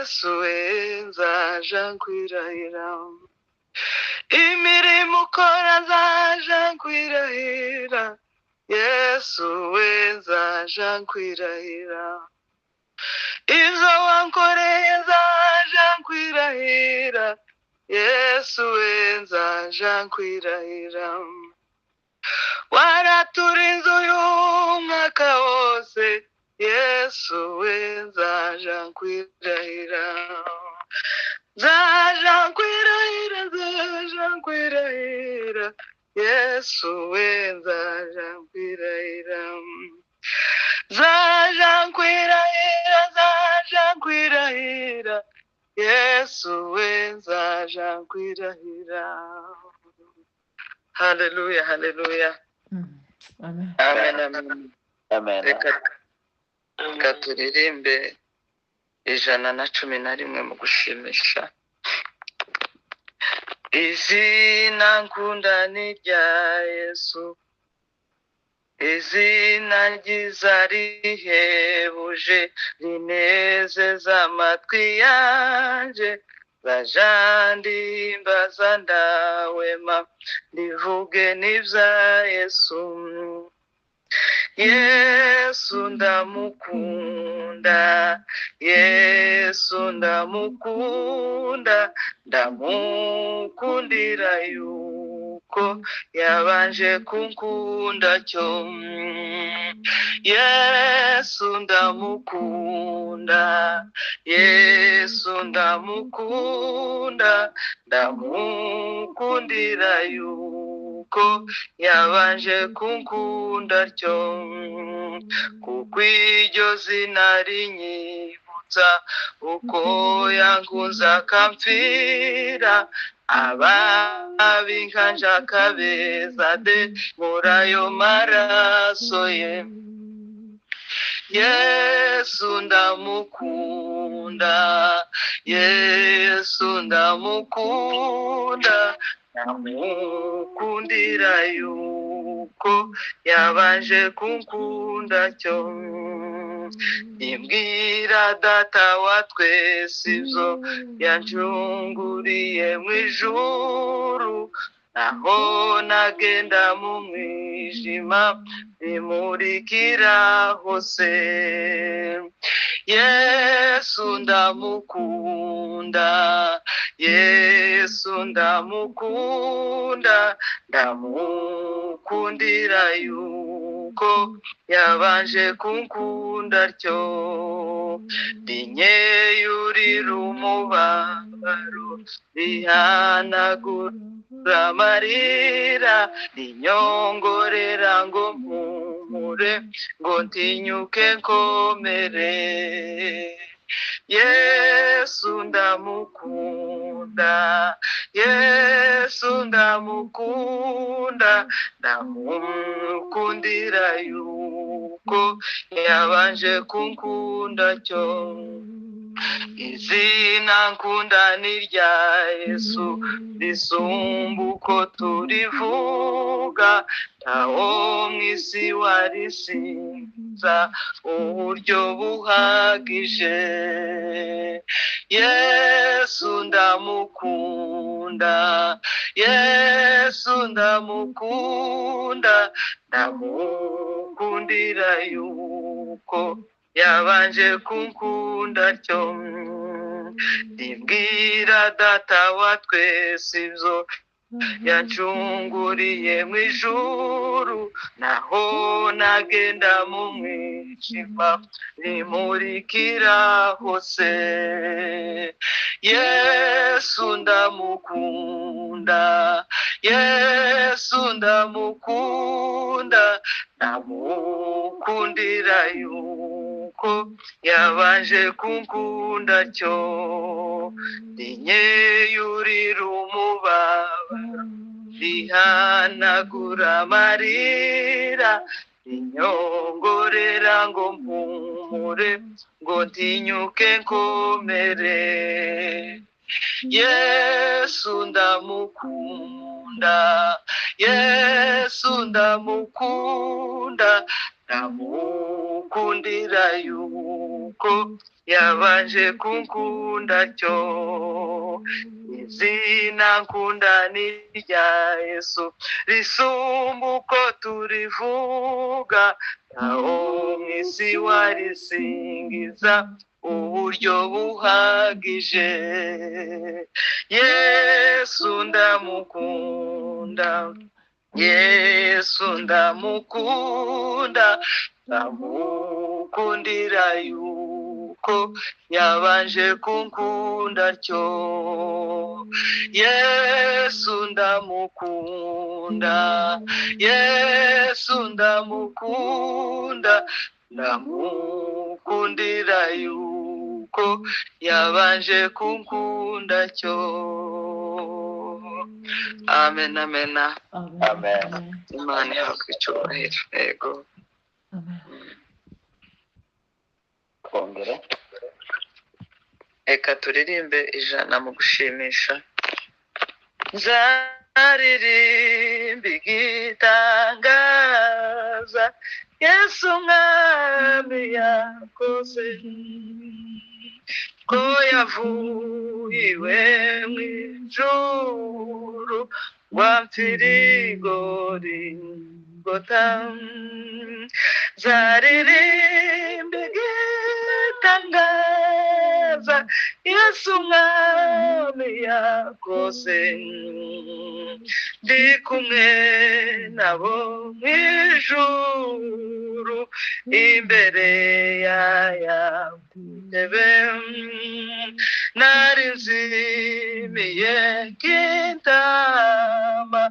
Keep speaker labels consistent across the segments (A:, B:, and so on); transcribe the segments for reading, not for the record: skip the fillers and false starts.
A: Yesu nzaja nkwirahira imirimo ukora nzaja nkwirahira Yesu nzaja nkwirahira ibyo wankoreye nzaja nkwirahira Yesu nzaja nkwirahira waraturinze uyu mwaka wose Yesu nzaja nkwirahira nzaja nkwirahira nzaja nkwirahira Yesu nzaja nkwirahira nzaja nkwirahira nzaja nkwirahira Yesu nzaja nkwirahira. Haleluya haleluya.
B: Amen.
A: Amen amen.
C: Amen.
A: Reka turirimbe 111 mu gushimisha. Izina nkunda ni rya Yesu, izina ryiza rihebuje rinezeza amatwi yanje, zaja ndimbaza ndawema ndivuge n'ibya Yesu. Yesu ndamukunda, Yesu ndamukunda, ndamukundira yuko yabanje kunkunda cyo. Yesu ndamukunda, Yesu ndamukunda, ndamukundira yuko yabanje kunkunda cyo. Kuko iryo zina rinyibutsa uko yankunze akampfira, ababinkanje akabeza de muri ayo maraso ye. Yesu ndamukunda, Yesu ndamukunda, ndamukundira yuko yabanje kunkunda cyo. Imbwira data wa twese ibyo yanjunguriye mu ijuru, naho nagenda mu mwijima bimurikira hose. Yesu ndamukunda, Yesu ndamukunda, ndamukundira yuko yabanje kunkunda cyo. Rinyeyurira umubabaro, rihanagura amarira, rinyongorera ngo mpumure, ngo ntinyuke nkomere. Yesu ndamukunda, Yesu ndamukunda, ndamukundira yuko yabanje kunkunda cyo. Izina nkunda ni rya Yesu, risumba uko turivuga, ntaho mu isi warisinza uburyo buhagije. Yesu ndamukunda, Yesu ndamukunda, ndamukundira yuko yabanje kunkunda cyo. Ndibwira data wa twese ibyo yancunguriye mu ijuru, naho nagenda mu mwijima bimurikira hose. Yesu ndamukunda, Yesu ndamukunda, ndamukundira yuko yabanje kunkunda cyo. Rinyeyurira umubabaro, rihanagura amarira, rinyongorera ngo mpumure, ngo ntinyuke nkomere. Yesu ndamukunda, Yesu ndamukunda, ndamukundira yuko yabanje kunkunda cyo izina nkunda ni rya Yesu risumba uko turivuga aho mw'isi warisingiza uburyo buhagije Yesu ndamukunda Yesu ndamukunda ndamukundira yuko yabanje kunkunda cyo Yesu ndamukunda Yesu ndamukunda ndamukundira yuko yabanje kunkunda cyo amen amen
B: Amen.
A: Imana ihabwe icyubahiro yego
B: Kongera.
A: reka turirimbe ijana mu gushimisha nzaririmba igitangaza Yesu mwami yakoze ko yavuye iwe mu ijuru Golgotha nzaririmba igitangaza Yesu mwami yakoze ndi kumwe nabo mu ijuru imbere y'aya ntebe nari nzimiye nk'intama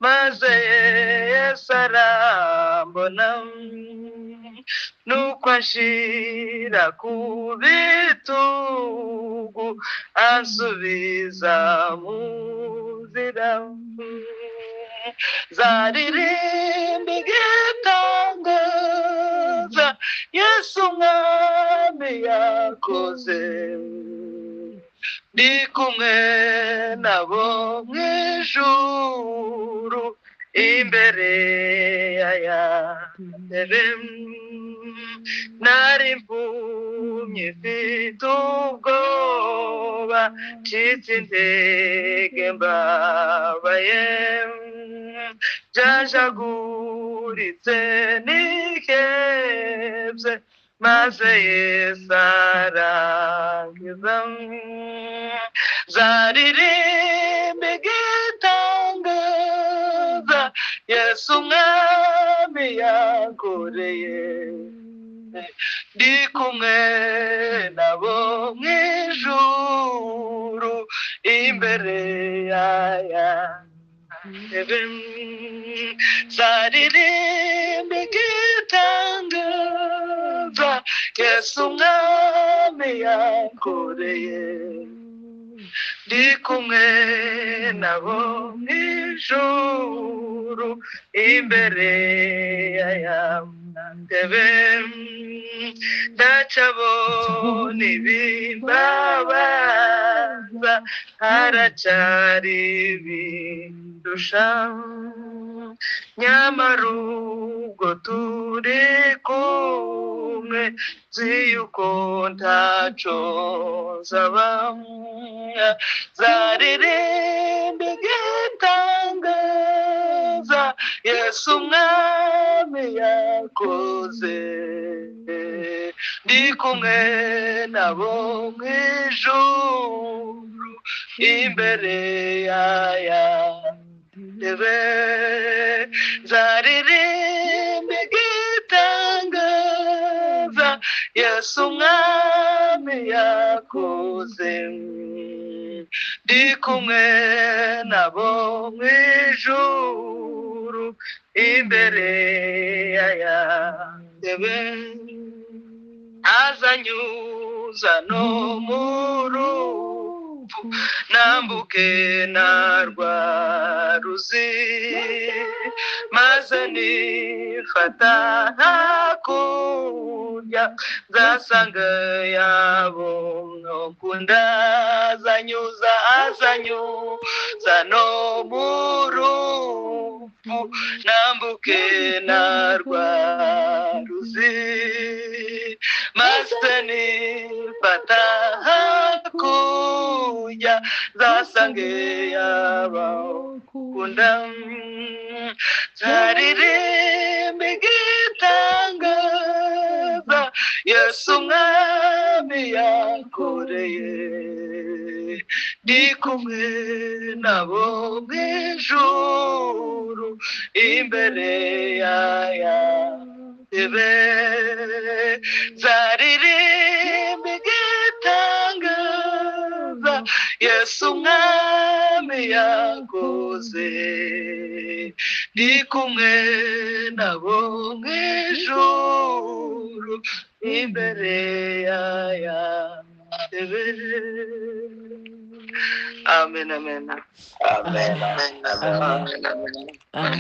A: maze Yesu arambona nuko anshira ku bitugu ansubiza mu nzira nzaririmba igitangaza Yesu mwami yakoze ndi kumwe nabo mu ijuru imbere y'aya ntebe nari mpumye mfite ubwoba ncitse intege mbabaye janjaguritse nikebye maze Yesu arangiza nzaririmba igitangaza Yesu mwami yankoreye ndi kumwe nabo mu ijuru imbere y'aya ntebe nzaririmba igitangaza Yesu mwami yankoreye ndi kumwe nabo mu ijuru imbere y'aya ntebe ndacabona ibimbabaza haracyari ibindusha nyamara ubwo turi kumwe nzi yuko ntaco nzaba nzaririmba igitangaza Yesu mwami yakoze ndi kumwe nabo mu ijuru imbere y'aya ntebe nzaririmba igitangaza Yesu mwami yakoze ndi kumwe nabo mu ijuru imbere y'aya ntebe azanyuza no mu rupfu nambuke na rwa ruzi maze nifata hakurya nzasanga yabo nkunda azanyuza no mu rupfu nambuke ke na rwa ruzi maze nifata hakurya zasange abakunda zaririmba igitangaza Yesu umwami yakoreye ndi kumwe nabo mu ijuru imbere ya ntebe zaririmba igitangaza Yesu umwami yakoze ndi kumwe nabo mu ijuru imbere ya ntebe. Amen, amen.
B: Amen. Amen.
C: Amen.
B: Amen.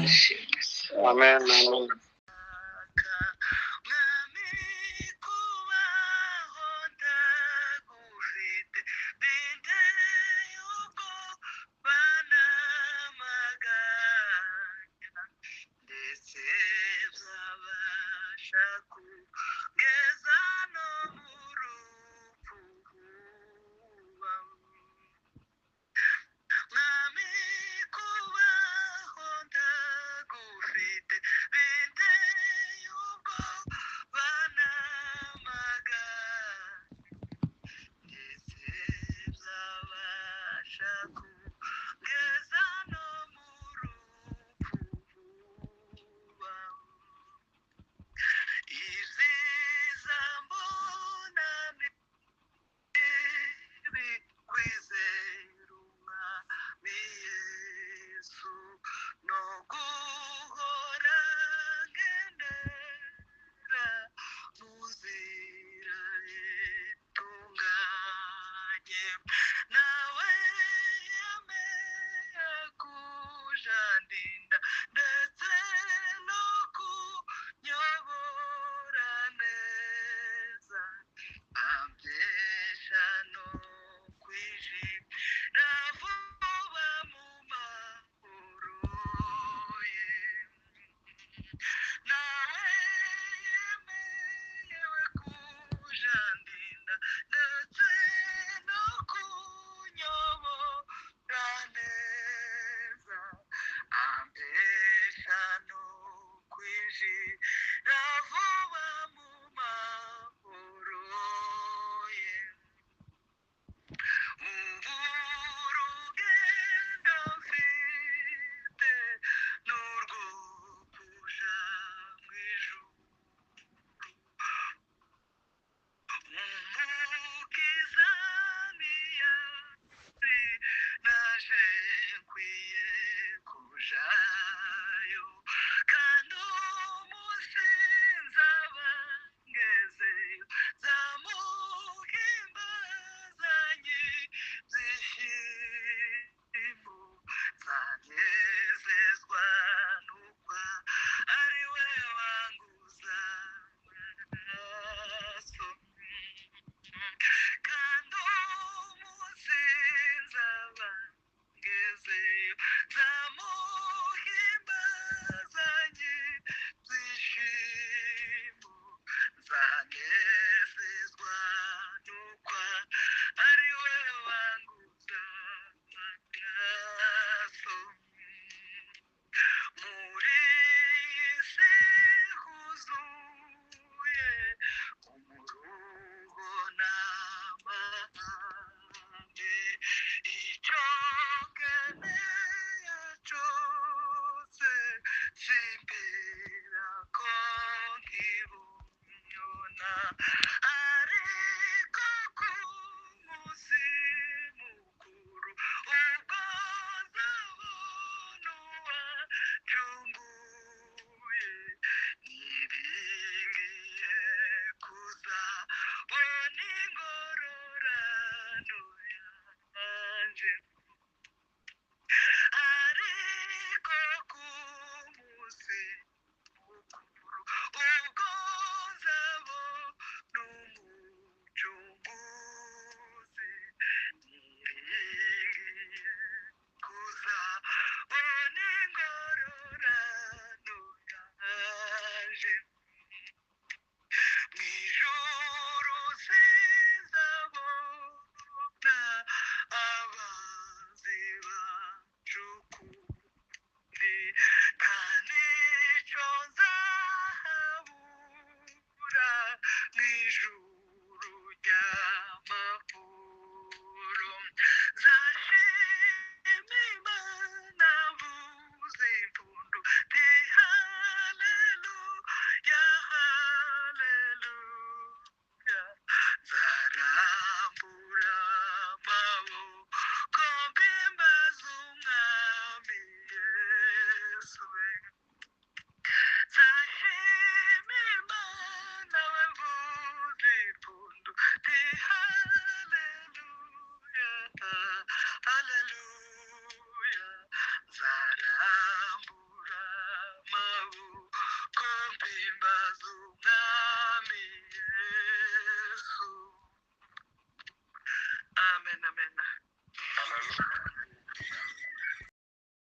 A: amen.